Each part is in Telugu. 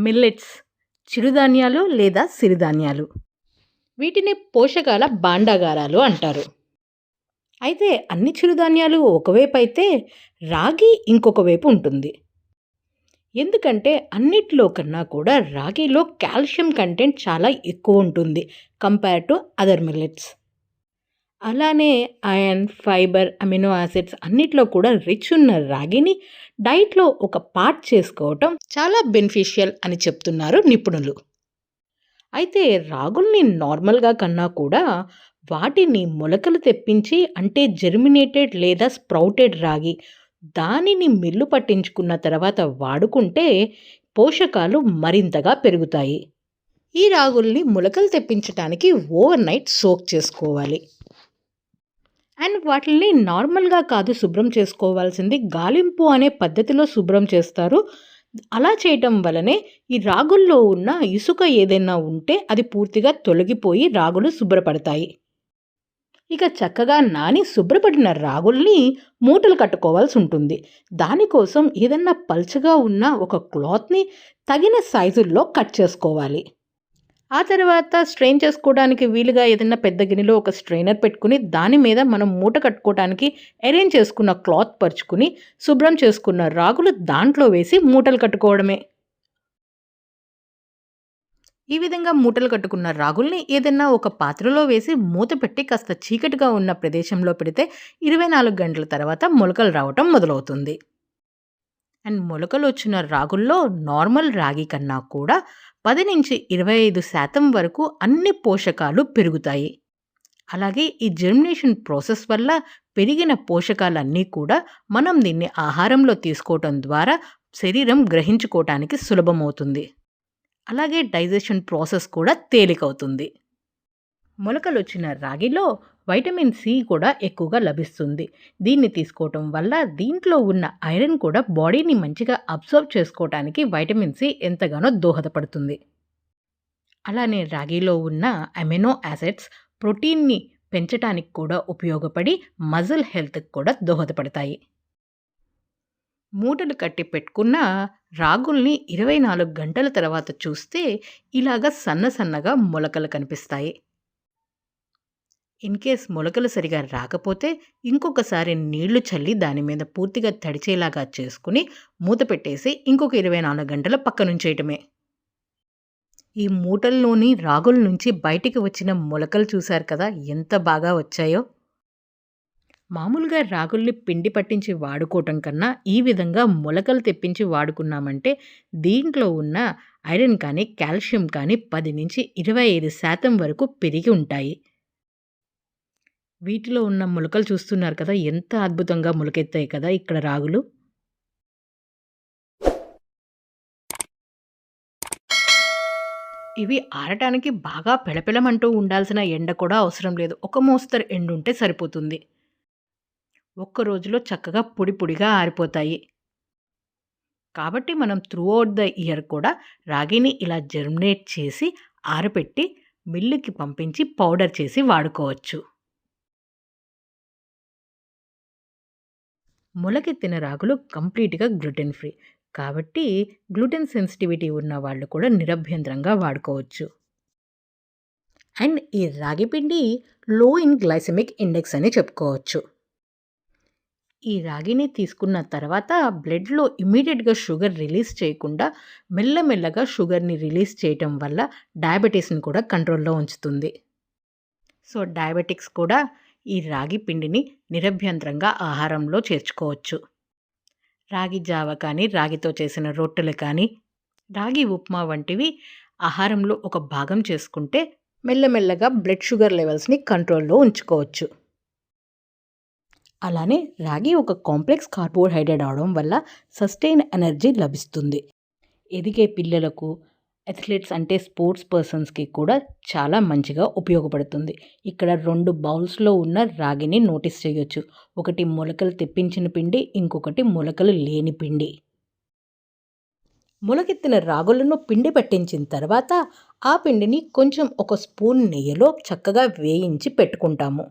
మిల్లెట్స్ చిరుధాన్యాలు లేదా సిరిధాన్యాలు. వీటిని పోషకాల భాండాగారాలు అంటారు. అయితే అన్ని చిరుధాన్యాలు ఒకవైపు అయితే రాగి ఇంకొక వైపు ఉంటుంది. ఎందుకంటే అన్నిట్లో కన్నా కూడా రాగిలో కాల్షియం కంటెంట్ చాలా ఎక్కువ ఉంటుంది కంపేర్ టు అదర్ మిల్లెట్స్. అలానే ఐరన్, ఫైబర్, అమినో యాసిడ్స్ అన్నిట్లో కూడా రిచ్ ఉన్న రాగిని డైట్‌లో ఒక పార్ట్ చేసుకోవటం చాలా బెనిఫిషియల్ అని చెప్తున్నారు నిపుణులు. అయితే రాగుల్ని నార్మల్‌గా కన్నా కూడా వాటిని మొలకలు తెప్పించి అంటే జెర్మినేటెడ్ లేదా స్ప్రౌటెడ్ రాగి దానిని మిల్లు పట్టించుకున్న తర్వాత వాడుకుంటే పోషకాలు మరింతగా పెరుగుతాయి. ఈ రాగుల్ని మొలకలు తెప్పించటానికి ఓవర్ నైట్ సోక్ చేసుకోవాలి. అండ్ వాటిల్ని నార్మల్‌గా కాదు శుభ్రం చేసుకోవాల్సింది. గాలింపు అనే పద్ధతిలో శుభ్రం చేస్తారు. అలా చేయటం వలనే ఈ రాగుల్లో ఉన్న ఇసుక ఏదైనా ఉంటే అది పూర్తిగా తొలగిపోయి రాగులు శుభ్రపడతాయి. ఇక చక్కగా నాని శుభ్రపడిన రాగుల్ని మూటలు కట్టుకోవాల్సి ఉంటుంది. దానికోసం ఏదన్నా పల్చగా ఉన్న ఒక క్లాత్‌ని తగిన సైజుల్లో కట్ చేసుకోవాలి. ఆ తర్వాత స్ట్రెయిన్ చేసుకోవడానికి వీలుగా ఏదైనా పెద్ద గిన్నెలో ఒక స్ట్రెయినర్ పెట్టుకుని దాని మీద మనం మూట కట్టుకోవడానికి అరేంజ్ చేసుకున్న క్లాత్ పరుచుకుని శుభ్రం చేసుకున్న రాగులు దాంట్లో వేసి మూటలు కట్టుకోవడమే. ఈ విధంగా మూటలు కట్టుకున్న రాగుల్ని ఏదైనా ఒక పాత్రలో వేసి మూత పెట్టి కాస్త చీకటిగా ఉన్న ప్రదేశంలో పెడితే 24 గంటల తర్వాత మొలకలు రావటం మొదలవుతుంది. అండ్ మొలకలు వచ్చిన రాగుల్లో నార్మల్ రాగి కన్నా కూడా 10-25% వరకు అన్ని పోషకాలు పెరుగుతాయి. అలాగే ఈ జెర్మినేషన్ ప్రాసెస్ వల్ల పెరిగిన పోషకాలన్నీ కూడా మనం దీన్ని ఆహారంలో తీసుకోవటం ద్వారా శరీరం గ్రహించుకోవటానికి సులభమవుతుంది. అలాగే డైజెషన్ ప్రాసెస్ కూడా తేలికవుతుంది. మొలకలొచ్చిన రాగిలో వైటమిన్ సి కూడా ఎక్కువగా లభిస్తుంది. దీన్ని తీసుకోవటం వల్ల దీంట్లో ఉన్న ఐరన్ కూడా బాడీని మంచిగా అబ్జర్వ్ చేసుకోవటానికి వైటమిన్ సి ఎంతగానో దోహదపడుతుంది. అలానే రాగిలో ఉన్న అమినో యాసిడ్స్ ప్రోటీన్ని పెంచటానికి కూడా ఉపయోగపడి మజిల్ హెల్త్‌కి కూడా దోహదపడతాయి. మూటలు కట్టి పెట్టుకున్న రాగుల్ని 24 గంటల తర్వాత చూస్తే ఇలాగ సన్నగా మొలకలు కనిపిస్తాయి. ఇన్‌కేస్ మొలకలు సరిగా రాకపోతే ఇంకొకసారి నీళ్లు చల్లి దాని మీద పూర్తిగా తడిచేలాగా చేసుకుని మూత పెట్టేసి ఇంకొక 24 గంటలు పక్కనుంచేయటమే. ఈ మూటల్లోని రాగుల నుంచి బయటికి వచ్చిన మొలకలు చూశారు కదా ఎంత బాగా వచ్చాయో. మామూలుగా రాగుల్ని పిండి పట్టించి వాడుకోవటం కన్నా ఈ విధంగా మొలకలు తెప్పించి వాడుకున్నామంటే దీంట్లో ఉన్న ఐరన్ కానీ, కాల్షియం కానీ 10-25% వరకు పెరిగి ఉంటాయి. వీటిలో ఉన్న మొలకలు చూస్తున్నారు కదా ఎంత అద్భుతంగా మొలకెత్తాయి కదా ఇక్కడ రాగులు. ఇవి ఆరటానికి బాగా పెళపెళమంటూ ఉండాల్సిన ఎండ కూడా అవసరం లేదు. ఒక మోస్తరు ఎండుంటే సరిపోతుంది. ఒక్క రోజులో చక్కగా పొడి పొడిగా ఆరిపోతాయి. కాబట్టి మనం త్రూఅవుట్ ద ఇయర్ కూడా రాగిని ఇలా జెర్మినేట్ చేసి ఆరపెట్టి మిల్లుకి పంపించి పౌడర్ చేసి వాడుకోవచ్చు. మొలకెత్తిన రాగులు కంప్లీట్‌గా గ్లూటెన్ ఫ్రీ. కాబట్టి గ్లూటెన్ సెన్సిటివిటీ ఉన్న వాళ్ళు కూడా నిరభ్యంతరంగా వాడుకోవచ్చు. అండ్ ఈ రాగి పిండి లో ఇన్ గ్లైసెమిక్ ఇండెక్స్ అని చెప్పుకోవచ్చు. ఈ రాగిని తీసుకున్న తర్వాత బ్లడ్‌లో ఇమ్మీడియేట్‌గా షుగర్ రిలీజ్ చేయకుండా మెల్లమెల్లగా షుగర్‌ని రిలీజ్ చేయటం వల్ల డయాబెటిస్‌ని కూడా కంట్రోల్‌లో ఉంచుతుంది. సో, డయాబెటిక్స్ కూడా ఈ రాగి పిండిని నిరభ్యంతరంగా ఆహారంలో చేర్చుకోవచ్చు. రాగి జావ కానీ, రాగితో చేసిన రొట్టెలు కానీ, రాగి ఉప్మా వంటివి ఆహారంలో ఒక భాగం చేసుకుంటే మెల్లమెల్లగా బ్లడ్ షుగర్ లెవెల్స్‌ని కంట్రోల్‌లో ఉంచుకోవచ్చు. అలానే రాగి ఒక కాంప్లెక్స్ కార్బోహైడ్రేట్ అవడం వల్ల సస్టైన్ ఎనర్జీ లభిస్తుంది. ఎదిగే పిల్లలకు, అథ్లెట్స్ అంటే స్పోర్ట్స్ పర్సన్స్‌కి కూడా చాలా మంచిగా ఉపయోగపడుతుంది. ఇక్కడ 2 బౌల్స్‌లో ఉన్న రాగిని నోటీస్ చేయొచ్చు. ఒకటి మొలకలు తెప్పించిన పిండి, ఇంకొకటి మొలకలు లేని పిండి. మొలకెత్తిన రాగులను పిండి పట్టించిన తర్వాత ఆ పిండిని కొంచెం ఒక స్పూన్ నెయ్యిలో చక్కగా వేయించి పెట్టుకుంటాము.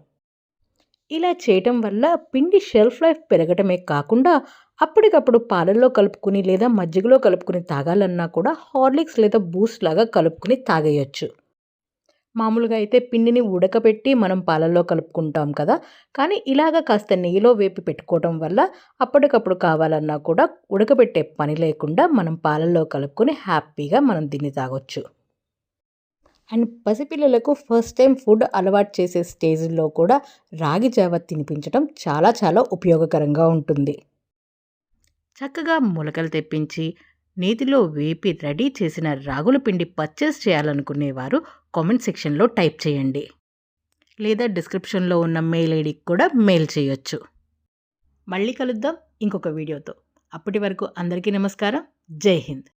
ఇలా చేయటం వల్ల పిండి షెల్ఫ్ లైఫ్ పెరగటమే కాకుండా అప్పటికప్పుడు పాలల్లో కలుపుకొని లేదా మజ్జిగలో కలుపుకొని తాగాలన్నా కూడా హార్లిక్స్ లేదా బూస్ట్ లాగా కలుపుకొని తాగేయొచ్చు. మామూలుగా అయితే పిండిని ఉడకబెట్టి మనం పాలల్లో కలుపుకుంటాం కదా! కానీ ఇలాగ కాస్త నెయ్యిలో వేపి పెట్టుకోవడం వల్ల అప్పటికప్పుడు కావాలన్నా కూడా ఉడకబెట్టే పని లేకుండా మనం పాలల్లో కలుపుకొని హ్యాపీగా మనం దీన్ని తాగొచ్చు. అండ్ పసిపిల్లలకు ఫస్ట్ టైం ఫుడ్ అలవాటు చేసే స్టేజ్‌లో కూడా రాగి జావ తినిపించడం చాలా చాలా ఉపయోగకరంగా ఉంటుంది. చక్కగా మొలకలు తెప్పించి, నేతిలో వేపి రెడీ చేసిన రాగుల పిండి పర్చేస్ చేయాలనుకునేవారు కామెంట్ సెక్షన్‌లో టైప్ చేయండి. లేదా డిస్క్రిప్షన్‌లో ఉన్న మెయిల్ ఐడీకి కూడా మెయిల్ చేయొచ్చు. మళ్ళీ కలుద్దాం ఇంకొక వీడియోతో. అప్పటి వరకు అందరికీ నమస్కారం. జై హింద్.